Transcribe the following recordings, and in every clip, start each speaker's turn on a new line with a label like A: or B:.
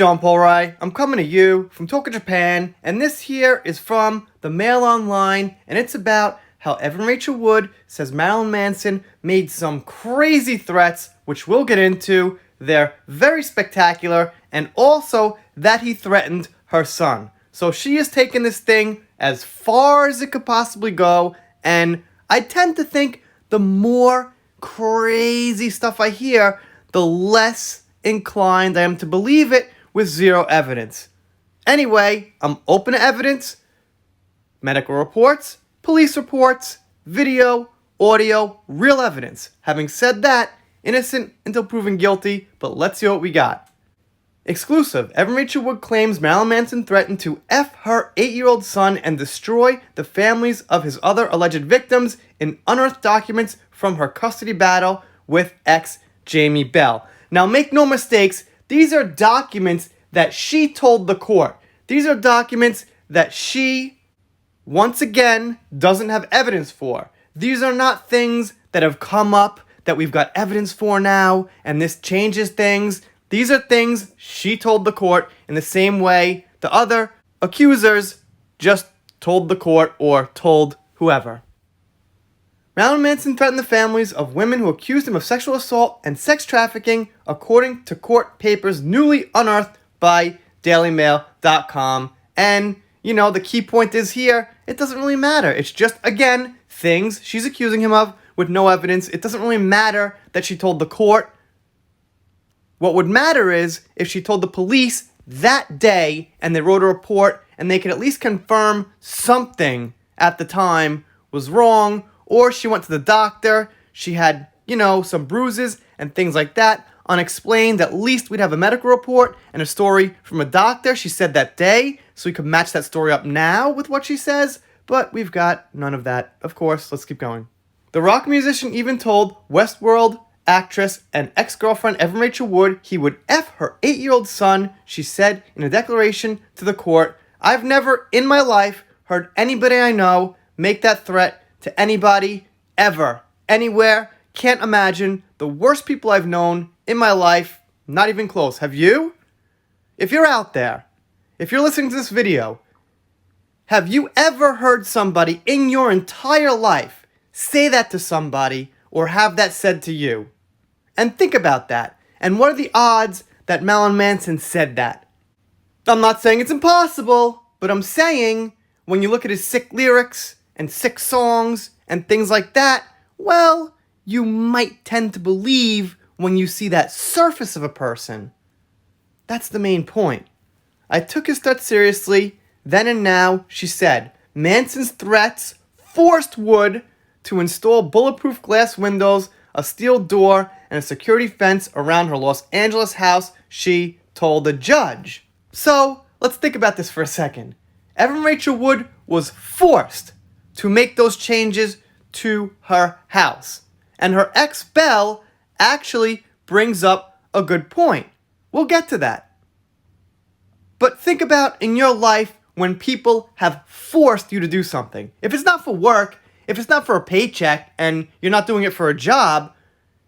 A: John Polrai. I'm coming to you from Tokyo, Japan, and this here is from the Mail Online, and it's about how Evan Rachel Wood says Marilyn Manson made some crazy threats, which we'll get into. They're very spectacular, and also that he threatened her son. So she has taken this thing as far as it could possibly go, and I tend to think the more crazy stuff I hear, the less inclined I am to believe it with zero evidence. Anyway, I'm open to evidence, medical reports, police reports, video, audio, real evidence. Having said that, innocent until proven guilty, but let's see what we got. Exclusive. Evan Rachel Wood claims Marilyn Manson threatened to F her 8-year-old son and destroy the families of his other alleged victims in unearthed documents from her custody battle with ex Jamie Bell. Now make no mistakes, these are documents that she told the court. These are documents that she, once again, doesn't have evidence for. These are not things that have come up that we've got evidence for now and this changes things. These are things she told the court in the same way the other accusers just told the court or told whoever. Marilyn Manson threatened the families of women who accused him of sexual assault and sex trafficking, according to court papers newly unearthed by DailyMail.com. And, the key point is here, it doesn't really matter. It's just, again, things she's accusing him of with no evidence. It doesn't really matter that she told the court. What would matter is if she told the police that day and they wrote a report and they could at least confirm something at the time was wrong, or she went to the doctor, she had, some bruises and things like that, unexplained. At least we'd have a medical report and a story from a doctor she said that day, so we could match that story up now with what she says, but we've got none of that. Of course, let's keep going. The rock musician even told Westworld actress and ex-girlfriend Evan Rachel Wood he would F her 8-year-old son, she said in a declaration to the court. I've never in my life heard anybody I know make that threat to anybody, ever, anywhere. Can't imagine. The worst people I've known in my life, not even close. Have you? If you're out there, if you're listening to this video, have you ever heard somebody in your entire life say that to somebody or have that said to you? And think about that. And what are the odds that Marilyn Manson said that? I'm not saying it's impossible, but I'm saying when you look at his sick lyrics and sick songs and things like that, well, you might tend to believe when you see that surface of a person. That's the main point. I took his threats seriously. Then and now, she said, Manson's threats forced Wood to install bulletproof glass windows, a steel door, and a security fence around her Los Angeles house, she told the judge. So, let's think about this for a second. Evan Rachel Wood was forced to make those changes to her house. And her ex, Belle, actually brings up a good point. We'll get to that. But think about in your life when people have forced you to do something. If it's not for work, if it's not for a paycheck, and you're not doing it for a job,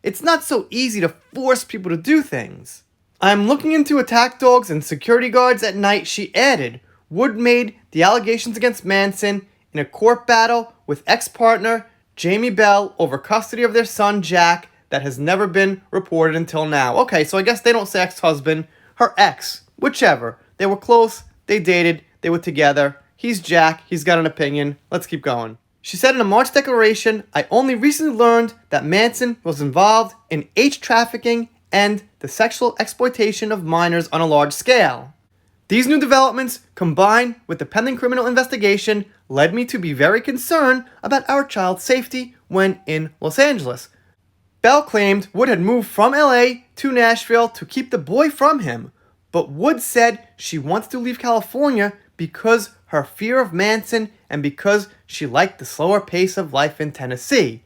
A: it's not so easy to force people to do things. I'm looking into attack dogs and security guards at night, she added. Wood made the allegations against Manson in a court battle with ex-partner Jamie Bell over custody of their son Jack that has never been reported until now. Okay, so I guess they don't say ex-husband, her ex, whichever. They were close, they dated, they were together. He's Jack, he's got an opinion. Let's keep going. She said in a March declaration, I only recently learned that Manson was involved in age trafficking and the sexual exploitation of minors on a large scale. These new developments, combined with the pending criminal investigation, led me to be very concerned about our child's safety when in Los Angeles. Bell claimed Wood had moved from LA to Nashville to keep the boy from him, but Wood said she wants to leave California because her fear of Manson and because she liked the slower pace of life in Tennessee.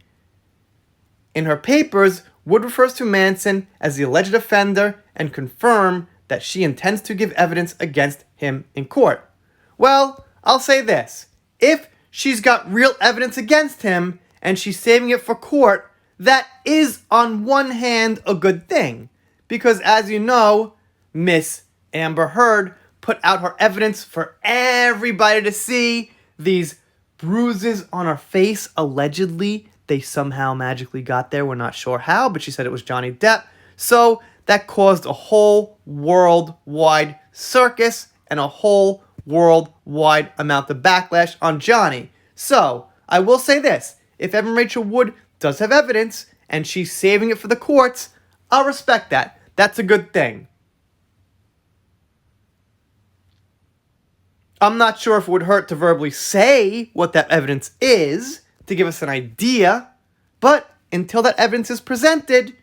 A: In her papers, Wood refers to Manson as the alleged offender and confirmed that she intends to give evidence against him in court. Well, I'll say this. If she's got real evidence against him and she's saving it for court, that is on one hand a good thing. Because as you know, Miss Amber Heard put out her evidence for everybody to see. These bruises on her face, allegedly, they somehow magically got there. We're not sure how, but she said it was Johnny Depp. So that caused a whole worldwide circus and a whole worldwide amount of backlash on Johnny. So I will say this. If Evan Rachel Wood does have evidence and she's saving it for the courts, I'll respect that. That's a good thing. I'm not sure if it would hurt to verbally say what that evidence is to give us an idea, but until that evidence is presented,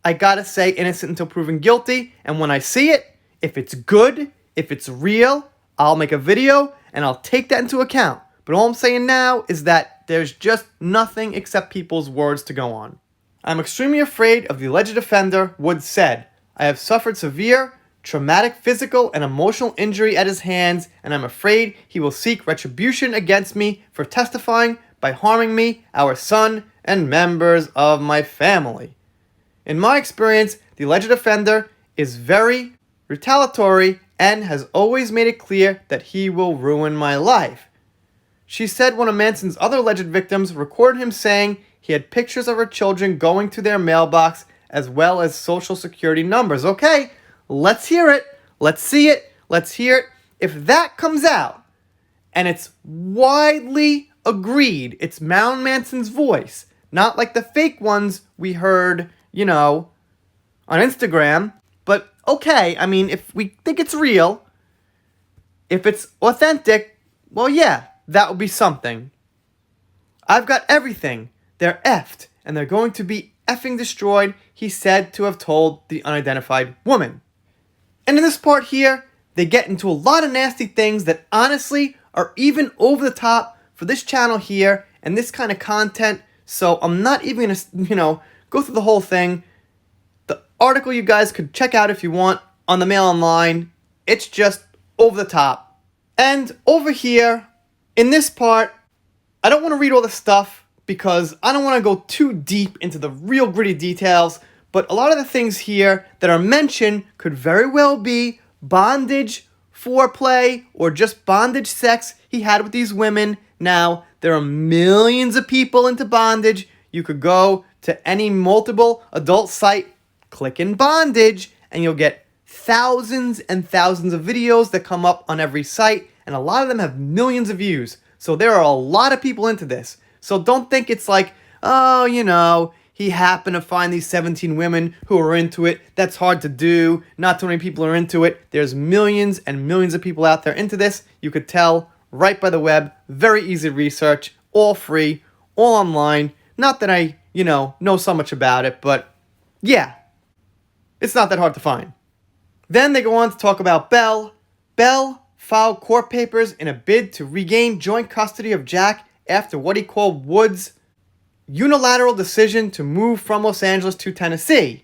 A: I gotta say innocent until proven guilty, and when I see it, if it's good, if it's real, I'll make a video and I'll take that into account. But all I'm saying now is that there's just nothing except people's words to go on. I'm extremely afraid of the alleged offender, Wood said. I have suffered severe, traumatic physical and emotional injury at his hands, and I'm afraid he will seek retribution against me for testifying by harming me, our son, and members of my family. In my experience, the alleged offender is very retaliatory and has always made it clear that he will ruin my life. She said one of Manson's other alleged victims recorded him saying he had pictures of her children going to their mailbox as well as social security numbers. Okay, let's hear it. Let's see it. Let's hear it. If that comes out and it's widely agreed, it's Marilyn Manson's voice, not like the fake ones we heard, on Instagram. But okay, I mean, if we think it's real, if it's authentic, well, yeah, that would be something. I've got everything. They're effed, and they're going to be effing destroyed, he said to have told the unidentified woman. And in this part here, they get into a lot of nasty things that honestly are even over the top for this channel here and this kind of content. So I'm not even going to, go through the whole thing. The article you guys could check out if you want on the Mail Online. It's just over the top. And over here, in this part, I don't want to read all the stuff because I don't want to go too deep into the real gritty details, but a lot of the things here that are mentioned could very well be bondage, foreplay, or just bondage sex he had with these women. Now, there are millions of people into bondage. You could go to any multiple adult site, click in bondage, and you'll get thousands and thousands of videos that come up on every site, and a lot of them have millions of views. So there are a lot of people into this. So don't think it's like, he happened to find these 17 women who are into it. That's hard to do. Not too many people are into it. There's millions and millions of people out there into this. You could tell right by the web. Very easy research. All free. All online. Not that I, know so much about it, but yeah. It's not that hard to find. Then they go on to talk about Belle. Belle filed court papers in a bid to regain joint custody of Jack after what he called Wood's unilateral decision to move from Los Angeles to Tennessee.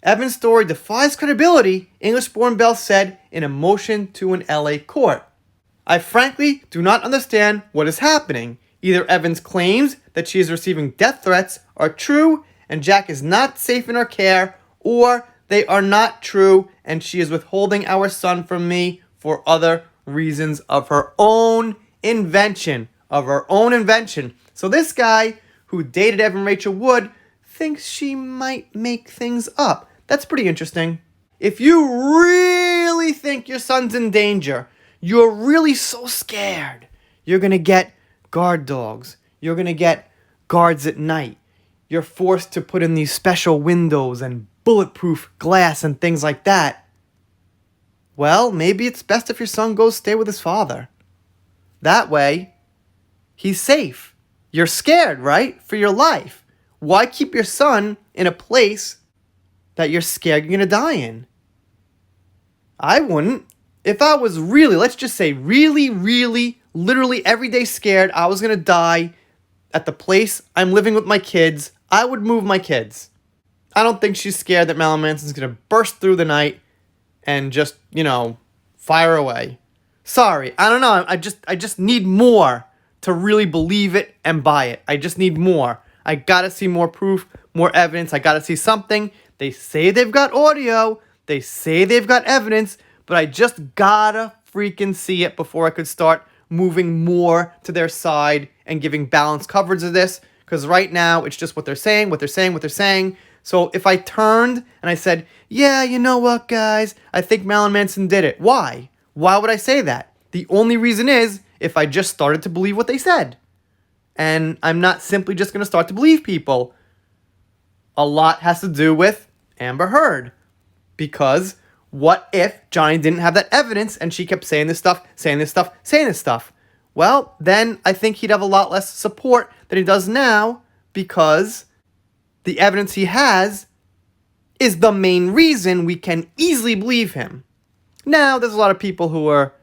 A: Evan's story defies credibility, English-born Belle said in a motion to an LA court. I frankly do not understand what is happening. Either Evan's claims that she is receiving death threats are true and Jack is not safe in her care, or they are not true and she is withholding our son from me for other reasons of her own invention. So this guy who dated Evan Rachel Wood thinks she might make things up. That's pretty interesting. If you really think your son's in danger, you're really so scared, you're going to get guard dogs. You're going to get guards at night. You're forced to put in these special windows and bulletproof glass and things like that. Well, maybe it's best if your son goes stay with his father. That way, he's safe. You're scared, right? For your life. Why keep your son in a place that you're scared you're going to die in? I wouldn't. If I was really, let's just say really, literally every day scared I was going to die at the place I'm living with my kids, I would move my kids. I don't think she's scared that Marilyn Manson's going to burst through the night and just, fire away. Sorry, I don't know. I just need more to really believe it and buy it. I just need more. I gotta see more proof, more evidence. I gotta see something. They say they've got audio. They say they've got evidence. but I just gotta freaking see it before I could start moving more to their side and giving balanced coverage of this. Because right now, it's just what they're saying, what they're saying, what they're saying. So if I turned and I said, yeah, you know what, guys? I think Marilyn Manson did it. Why? Why would I say that? The only reason is if I just started to believe what they said. And I'm not simply just going to start to believe people. A lot has to do with Amber Heard. Because what if Johnny didn't have that evidence and she kept saying this stuff, saying this stuff, saying this stuff? Well, then I think he'd have a lot less support than he does now, because the evidence he has is the main reason we can easily believe him. Now, there's a lot of people who are,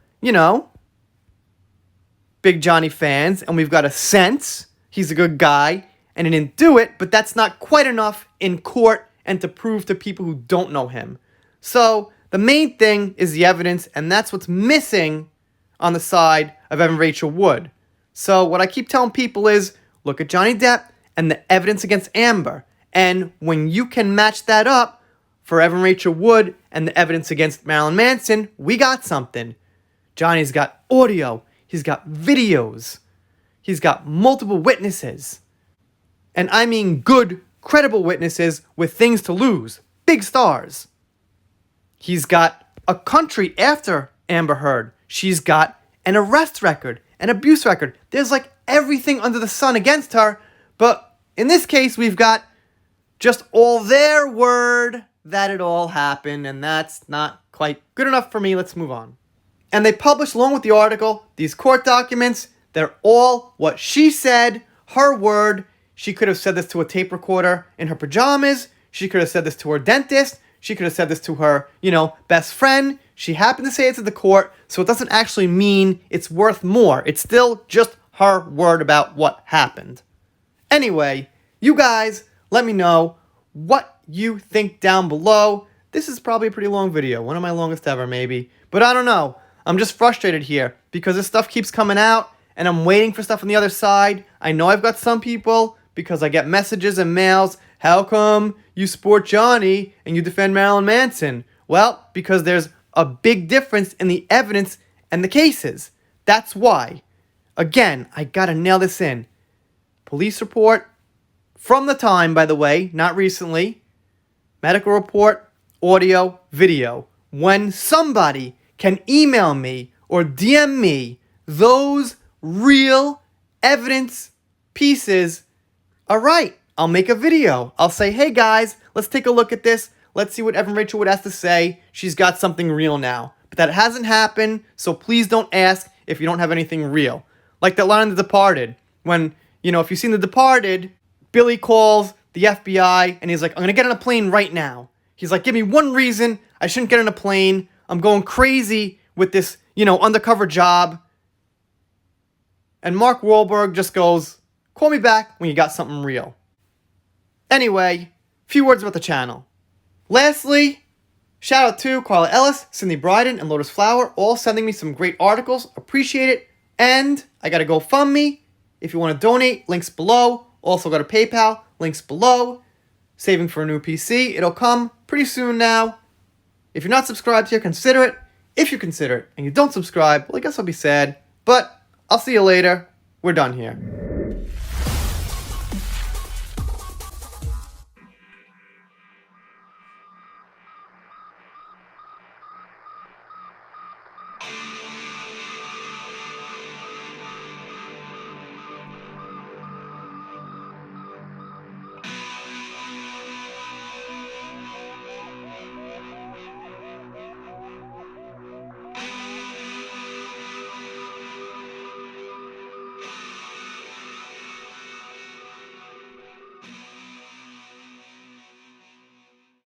A: big Johnny fans, and we've got a sense he's a good guy and he didn't do it, but that's not quite enough in court and to prove to people who don't know him. So the main thing is the evidence, and that's what's missing on the side of Evan Rachel Wood. So what I keep telling people is, look at Johnny Depp and the evidence against Amber. And when you can match that up for Evan Rachel Wood and the evidence against Marilyn Manson, we got something. Johnny's got audio. He's got videos. He's got multiple witnesses. And I mean good, credible witnesses with things to lose. Big stars. He's got a country after Amber Heard. She's got an arrest record, an abuse record. There's like everything under the sun against her. But in this case, we've got just all their word that it all happened. And that's not quite good enough for me. Let's move on. And they published, along with the article, these court documents. They're all what she said, her word. She could have said this to a tape recorder in her pajamas. She could have said this to her dentist. She could have said this to her, best friend. She happened to say it to the court, so it doesn't actually mean it's worth more. It's still just her word about what happened. Anyway, you guys, let me know what you think down below. This is probably a pretty long video, one of my longest ever maybe. But I don't know. I'm just frustrated here because this stuff keeps coming out and I'm waiting for stuff on the other side. I know I've got some people, because I get messages and mails, how come you support Johnny and you defend Marilyn Manson? Well, because there's a big difference in the evidence and the cases. That's why. Again, I gotta nail this in. Police report from the time, by the way, not recently. Medical report, audio, video. When somebody can email me or DM me those real evidence pieces, all right, I'll make a video. I'll say, hey guys, let's take a look at this. Let's see what Evan Rachel Wood has to say. She's got something real now. But that hasn't happened, so please don't ask if you don't have anything real. Like that line in The Departed, when, if you've seen The Departed, Billy calls the FBI and he's like, I'm going to get on a plane right now. He's like, give me one reason I shouldn't get on a plane. I'm going crazy with this, undercover job. And Mark Wahlberg just goes, call me back when you got something real. Anyway, few words about the channel. Lastly, shout out to Carla Ellis, Cindy Bryden, and Lotus Flower, all sending me some great articles. Appreciate it. And I got a GoFundMe. If you want to donate, links below. Also got a PayPal, links below. Saving for a new PC. It'll come pretty soon now. If you're not subscribed here, consider it. If you consider it and you don't subscribe, well, I guess I'll be sad. But I'll see you later. We're done here.